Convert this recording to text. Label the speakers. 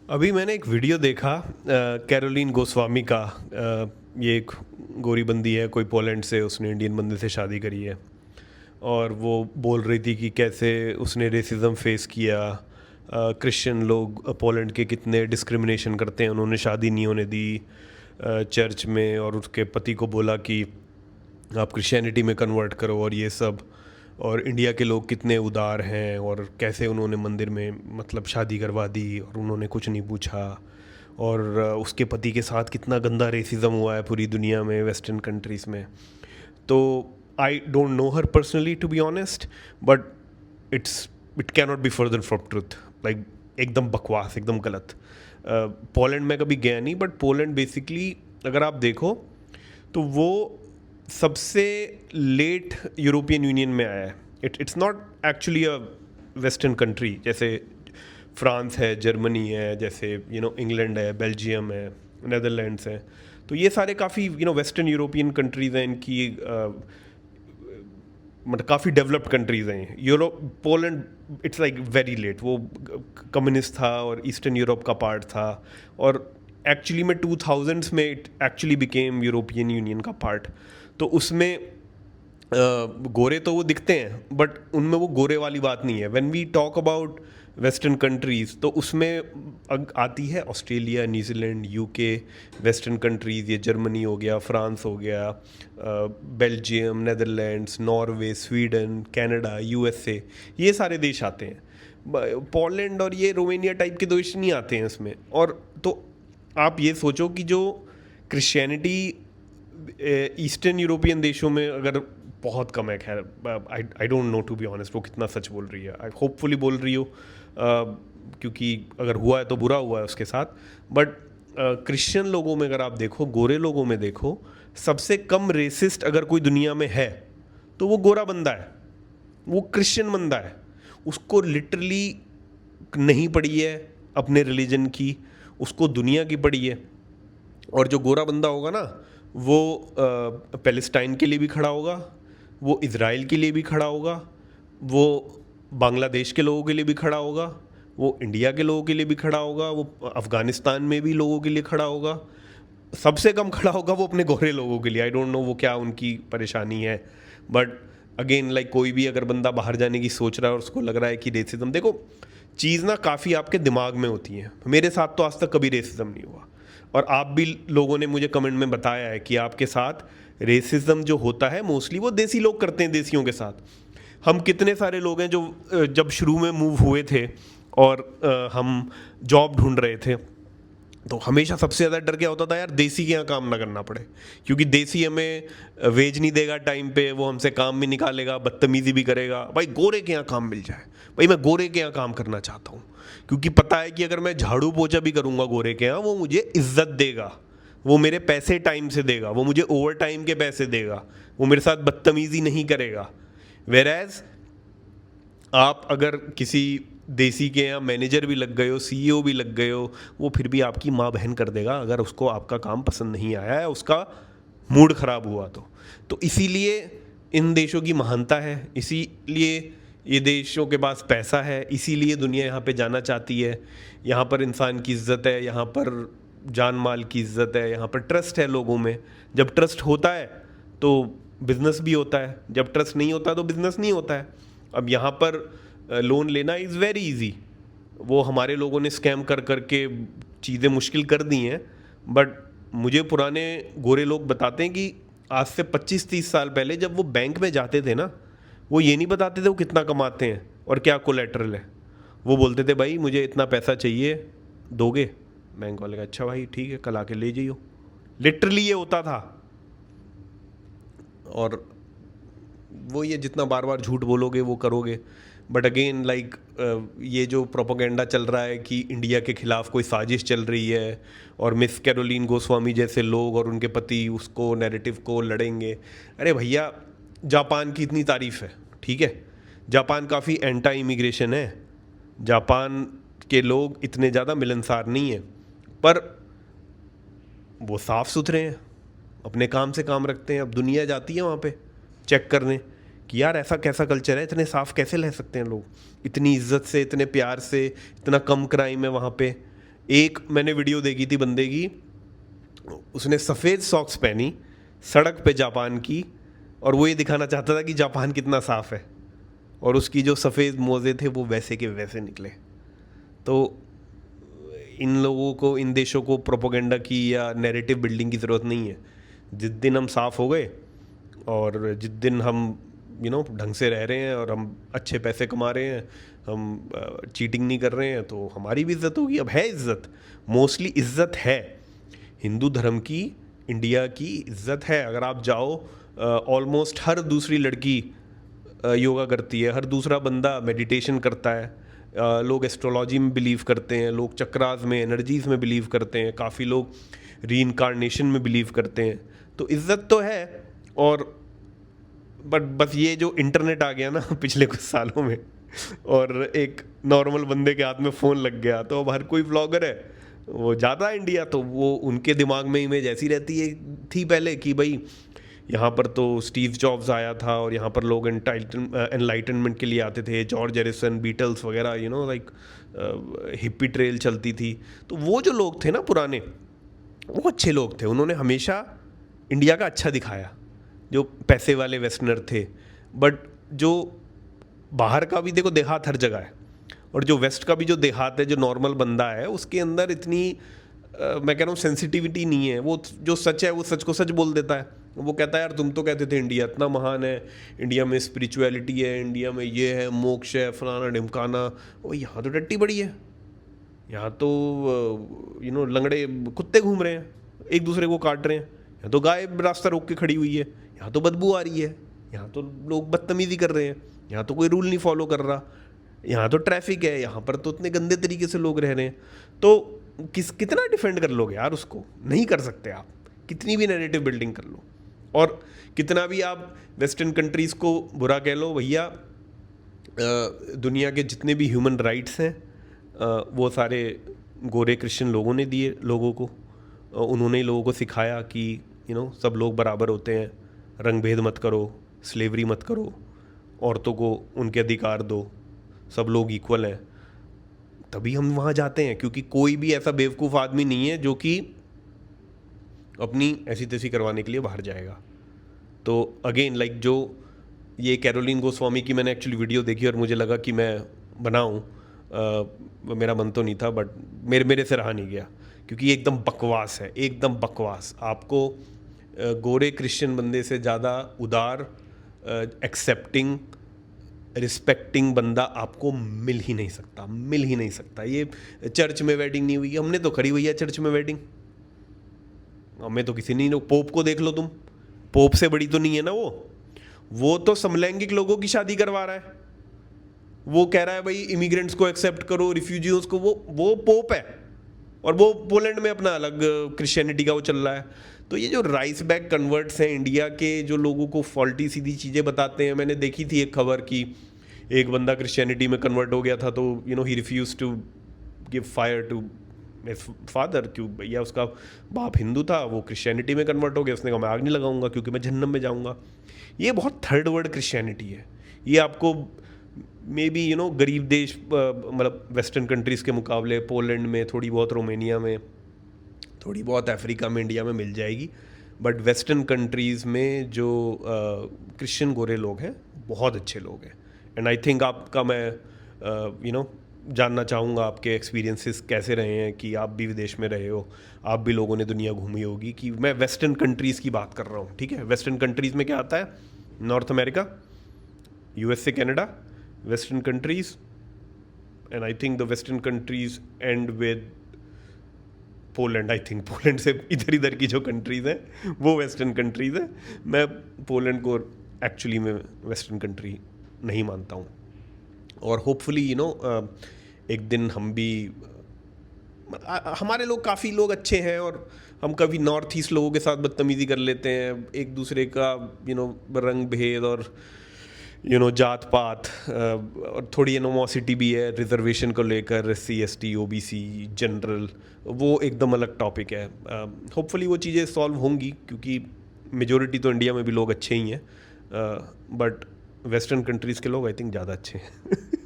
Speaker 1: अभी मैंने एक वीडियो देखा कैरोलिन गोस्वामी का। ये एक गोरी बंदी है, कोई पोलैंड से, उसने इंडियन बंदे से शादी करी है। और वो बोल रही थी कि कैसे उसने रेसिज्म फेस किया। क्रिश्चियन लोग पोलैंड के कितने डिस्क्रिमिनेशन करते हैं, उन्होंने शादी नहीं होने दी चर्च में, और उसके पति को बोला कि आप क्रिश्चियनिटी में कन्वर्ट करो और ये सब। और इंडिया के लोग कितने उदार हैं, और कैसे उन्होंने मंदिर में मतलब शादी करवा दी और उन्होंने कुछ नहीं पूछा। और उसके पति के साथ कितना गंदा रेसिज्म हुआ है पूरी दुनिया में, वेस्टर्न कंट्रीज़ में। तो I don't know her personally to be honest, but it can not be further from truth. Like एकदम बकवास, एकदम गलत। पोलैंड में कभी गया नहीं, बट पोलैंड बेसिकली अगर आप देखो तो वो सबसे लेट यूरोपियन यूनियन में आया है। It's not actually a western country, जैसे फ्रांस है, जर्मनी है, जैसे इंग्लैंड है, बेल्जियम है, नेदरलैंड्स है। तो ये सारे काफ़ी वेस्टर्न यूरोपियन कंट्रीज़ हैं। इनकी मतलब काफ़ी डेवलप्ड कंट्रीज़ हैं। Europe, Poland it's like very late. वो कम्युनिस्ट था और ईस्टर्न यूरोप का पार्ट था, और एक्चुअली में 2000s में it actually became European union का पार्ट। तो उसमें गोरे तो वो दिखते हैं, बट उनमें वो गोरे वाली बात नहीं है। When we talk about western countries, तो उसमें आती है Australia, New Zealand, UK, western countries. ये जर्मनी हो गया, फ्रांस हो गया, Belgium, Netherlands, Norway, Sweden, Canada, USA, ये सारे देश आते हैं। पोलैंड और ये रोमानिया टाइप के देश नहीं आते हैं इसमें। और तो आप ये सोचो कि जो क्रिश्चियनिटी ईस्टर्न यूरोपियन देशों में अगर बहुत कम है, खैर I don't know to be honest वो कितना सच बोल रही है। आई होपफुली बोल रही हो, क्योंकि अगर हुआ है तो बुरा हुआ है उसके साथ। बट क्रिश्चियन लोगों में अगर आप देखो, गोरे लोगों में देखो, सबसे कम रेसिस्ट अगर कोई दुनिया में है तो वो गोरा बंदा है, वो क्रिश्चियन बंदा है। उसको लिटरली नहीं पड़ी है अपने रिलीजन की, उसको दुनिया की पड़ी है। और जो गोरा बंदा होगा ना, वो पैलेस्टाइन के लिए भी खड़ा होगा, वो इज़राइल के लिए भी खड़ा होगा, वो बांग्लादेश के लोगों के लिए भी खड़ा होगा, वो इंडिया के लोगों के लिए भी खड़ा होगा, वो अफ़गानिस्तान में भी लोगों के लिए खड़ा होगा। सबसे कम खड़ा होगा वो अपने गोरे लोगों के लिए। आई डोंट नो वो क्या उनकी परेशानी है, बट अगेन लाइक कोई भी अगर बंदा बाहर जाने की सोच रहा है और उसको लग रहा है कि रेसिज्म, देखो चीज़ ना काफ़ी आपके दिमाग में होती है। मेरे साथ तो आज तक कभी रेसिज्म नहीं हुआ, और आप भी लोगों ने मुझे कमेंट में बताया है कि आपके साथ रेसिज्म जो होता है मोस्टली वो देसी लोग करते हैं, देसियों के साथ। हम कितने सारे लोग हैं जो जब शुरू में मूव हुए थे और हम जॉब ढूंढ रहे थे, तो हमेशा सबसे ज़्यादा डर क्या होता था, यार देसी के यहाँ काम ना करना पड़े, क्योंकि देसी हमें वेज नहीं देगा टाइम पे, वो हमसे काम भी निकालेगा, बदतमीज़ी भी करेगा। भाई गोरे के यहाँ काम मिल जाए, भाई मैं गोरे के यहाँ काम करना चाहता हूँ, क्योंकि पता है कि अगर मैं झाड़ू पोछा भी करूँगा गोरे के यहाँ, वो मुझे इज्जत देगा, वो मेरे पैसे टाइम से देगा, वो मुझे ओवर टाइम के पैसे देगा, वो मेरे साथ बदतमीज़ी नहीं करेगा। वेरएज आप अगर किसी देसी के यहाँ मैनेजर भी लग गए हो, सीईओ भी लग गए हो, वो फिर भी आपकी माँ बहन कर देगा अगर उसको आपका काम पसंद नहीं आया है, उसका मूड ख़राब हुआ तो इसीलिए इन देशों की महानता है, इसीलिए ये देशों के पास पैसा है, इसीलिए दुनिया यहाँ पे जाना चाहती है। यहाँ पर इंसान की इज्जत है, यहाँ पर जान माल की इज्जत है, यहाँ पर ट्रस्ट है लोगों में। जब ट्रस्ट होता है तो बिज़नेस भी होता है, जब ट्रस्ट नहीं होता तो बिज़नेस नहीं होता है। अब यहाँ पर लोन लेना इज़ वेरी इजी। वो हमारे लोगों ने स्कैम कर करके चीज़ें मुश्किल कर दी हैं, बट मुझे पुराने गोरे लोग बताते हैं कि आज से 25-30 साल पहले जब वो बैंक में जाते थे ना, वो ये नहीं बताते थे वो कितना कमाते हैं और क्या कोलेटरल है। वो बोलते थे भाई मुझे इतना पैसा चाहिए, दोगे? बैंक वाले का अच्छा भाई ठीक है, कल आके ले जाइयो। लिटरली ये होता था। और वो ये जितना बार बार झूठ बोलोगे वो करोगे। बट अगेन लाइक ये जो प्रोपोगेंडा चल रहा है कि इंडिया के खिलाफ कोई साजिश चल रही है और मिस कैरोलिन गोस्वामी जैसे लोग और उनके पति उसको नैरेटिव को लड़ेंगे। अरे भैया, जापान की इतनी तारीफ है, ठीक है, जापान काफ़ी एंटा इमिग्रेशन है, जापान के लोग इतने ज़्यादा मिलनसार नहीं हैं, पर वो साफ़ सुथरे हैं, अपने काम से काम रखते हैं। अब दुनिया जाती है वहाँ पे चेक करने कि यार ऐसा कैसा कल्चर है, इतने साफ़ कैसे रह सकते हैं लोग, इतनी इज्जत से, इतने प्यार से, इतना कम क्राइम है वहाँ पे, एक मैंने वीडियो देखी थी बंदे की, उसने सफ़ेद सॉक्स पहनी सड़क पे जापान की, और वो ये दिखाना चाहता था कि जापान कितना साफ़ है, और उसकी जो सफ़ेद मोज़े थे वो वैसे के वैसे निकले। तो इन लोगों को, इन देशों को प्रोपोगेंडा की या नैरेटिव बिल्डिंग की ज़रूरत नहीं है। जिस दिन हम साफ़ हो गए और जिस दिन हम ढंग से रह रहे हैं और हम अच्छे पैसे कमा रहे हैं, हम चीटिंग नहीं कर रहे हैं, तो हमारी भी इज़्ज़त होगी। अब है इज़्ज़त, मोस्टली इज़्ज़त है हिंदू धर्म की, इंडिया की इज़्ज़त है। अगर आप जाओ, ऑलमोस्ट हर दूसरी लड़की योगा करती है, हर दूसरा बंदा मेडिटेशन करता है, लोग एस्ट्रोलॉजी में बिलीव करते हैं, लोग चक्रास में, एनर्जीज़ में बिलीव करते हैं, काफ़ी लोग रीइंकारनेशन में बिलीव करते हैं। तो इज़्ज़त तो है। और बट बस ये जो इंटरनेट आ गया ना पिछले कुछ सालों में, और एक नॉर्मल बंदे के हाथ में फ़ोन लग गया, तो अब हर कोई व्लॉगर है, वो जाता है इंडिया, तो वो उनके दिमाग में इमेज ऐसी रहती है, थी पहले कि भाई यहाँ पर तो स्टीव जॉब्स आया था और यहाँ पर लोग एनलाइटनमेंट के लिए आते थे, जॉर्ज हैरिसन, बीटल्स वगैरह, लाइक हिप्पी ट्रेल चलती थी। तो वो जो लोग थे ना पुराने, वो अच्छे लोग थे, उन्होंने हमेशा इंडिया का अच्छा दिखाया, जो पैसे वाले वेस्टर्नर थे। बट जो बाहर का भी देखो, देहात हर जगह है, और जो वेस्ट का भी जो देहात है, जो नॉर्मल बंदा है, उसके अंदर इतनी मैं कह रहा हूँ सेंसिटिविटी नहीं है। वो जो सच है वो सच को सच बोल देता है। वो कहता है यार तुम तो कहते थे इंडिया इतना महान है, इंडिया में स्पिरिचुअलिटी है, इंडिया में ये है, मोक्ष है, फलाना ढिमकाना, वो यहाँ तो टट्टी बड़ी है, यहाँ तो लंगड़े कुत्ते घूम रहे हैं, एक दूसरे को काट रहे हैं, यहाँ तो गाय रास्ता रोक के खड़ी हुई है, यहाँ तो बदबू आ रही है, यहाँ तो लोग बदतमीज़ी कर रहे हैं, यहाँ तो कोई रूल नहीं फॉलो कर रहा, यहाँ तो ट्रैफिक है, यहाँ पर तो इतने गंदे तरीके से लोग रह रहे हैं। तो कितना डिफेंड कर लोगे यार उसको? नहीं कर सकते आप, कितनी भी नैरेटिव बिल्डिंग कर लो, और कितना भी आप वेस्टर्न कंट्रीज़ को बुरा कह लो, भैया दुनिया के जितने भी ह्यूमन राइट्स हैं वो सारे गोरे क्रिश्चियन लोगों ने दिए लोगों को। उन्होंने ही लोगों को सिखाया कि सब लोग बराबर होते हैं, रंग भेद मत करो, स्लेवरी मत करो, औरतों को उनके अधिकार दो, सब लोग इक्वल हैं। तभी हम वहाँ जाते हैं, क्योंकि कोई भी ऐसा बेवकूफ़ आदमी नहीं है जो कि अपनी ऐसी तैसी करवाने के लिए बाहर जाएगा। तो अगेन लाइक जो ये कैरोलिन गोस्वामी की मैंने एक्चुअली वीडियो देखी और मुझे लगा कि मैं बनाऊँ, मेरा मन तो नहीं था, बट मेरे से रहा नहीं गया, क्योंकि ये एकदम बकवास है, एकदम बकवास। आपको गोरे क्रिश्चियन बंदे से ज़्यादा उदार, एक्सेप्टिंग, रिस्पेक्टिंग बंदा आपको मिल ही नहीं सकता, मिल ही नहीं सकता। ये चर्च में वेडिंग नहीं हुई, हमने तो करी हुई है चर्च में वेडिंग, हमें तो किसी नहीं। पोप को देख लो तुम, पोप से बड़ी तो नहीं है ना वो तो समलैंगिक लोगों की शादी करवा रहा है, वो कह रहा है भाई इमिग्रेंट्स को एक्सेप्ट करो, रिफ्यूजीज को, वो पोप है, और वो पोलैंड में अपना अलग क्रिश्चियनिटी का वो चल रहा है। तो ये जो राइस बैग कन्वर्ट्स हैं इंडिया के, जो लोगों को फॉल्टी सीधी चीज़ें बताते हैं, मैंने देखी थी एक खबर कि एक बंदा क्रिश्चियनिटी में कन्वर्ट हो गया था, तो he refuse to give fire to father, क्यों भैया उसका बाप हिंदू था, वो क्रिश्चियनिटी में कन्वर्ट हो गया, उसने कहा मैं आग नहीं लगाऊंगा क्योंकि मैं जहन्नम में जाऊंगा। ये बहुत थर्ड वर्ल्ड क्रिश्चियनिटी है। ये आपको मे बी गरीब देश, मतलब वेस्टर्न कंट्रीज़ के मुकाबले पोलैंड में थोड़ी बहुत, रोमेनिया में थोड़ी बहुत, अफ्रीका में, इंडिया में मिल जाएगी, बट वेस्टर्न कंट्रीज़ में जो क्रिश्चियन गोरे लोग हैं बहुत अच्छे लोग हैं। एंड आई थिंक आपका मैं जानना चाहूँगा आपके एक्सपीरियंसेस कैसे रहे हैं, कि आप भी विदेश में रहे हो, आप भी लोगों ने दुनिया घूमी होगी, कि मैं वेस्टर्न कंट्रीज़ की बात कर रहा हूँ, ठीक है। वेस्टर्न कंट्रीज़ में क्या आता है? North America, USA, Canada, western countries, and I think the western countries and with Poland. I think Poland से इधर की जो कंट्रीज़ हैं वो वेस्टर्न कंट्रीज़ हैं। मैं पोलैंड को एक्चुअली में वेस्टर्न कंट्री नहीं मानता हूँ, और होपफुली एक दिन हम भी, हमारे लोग, काफ़ी लोग अच्छे हैं, और हम कभी नॉर्थ ईस्ट लोगों के साथ बदतमीज़ी कर लेते हैं, एक दूसरे का रंग भेद और जात पात, और थोड़ी एनोमोसिटी भी है रिजर्वेशन को लेकर, CST, OBC, जनरल, वो एकदम अलग टॉपिक है। होपफुली वो चीज़ें सॉल्व होंगी, क्योंकि मेजॉरिटी तो इंडिया में भी लोग अच्छे ही हैं, बट वेस्टर्न कंट्रीज़ के लोग आई थिंक ज़्यादा अच्छे हैं।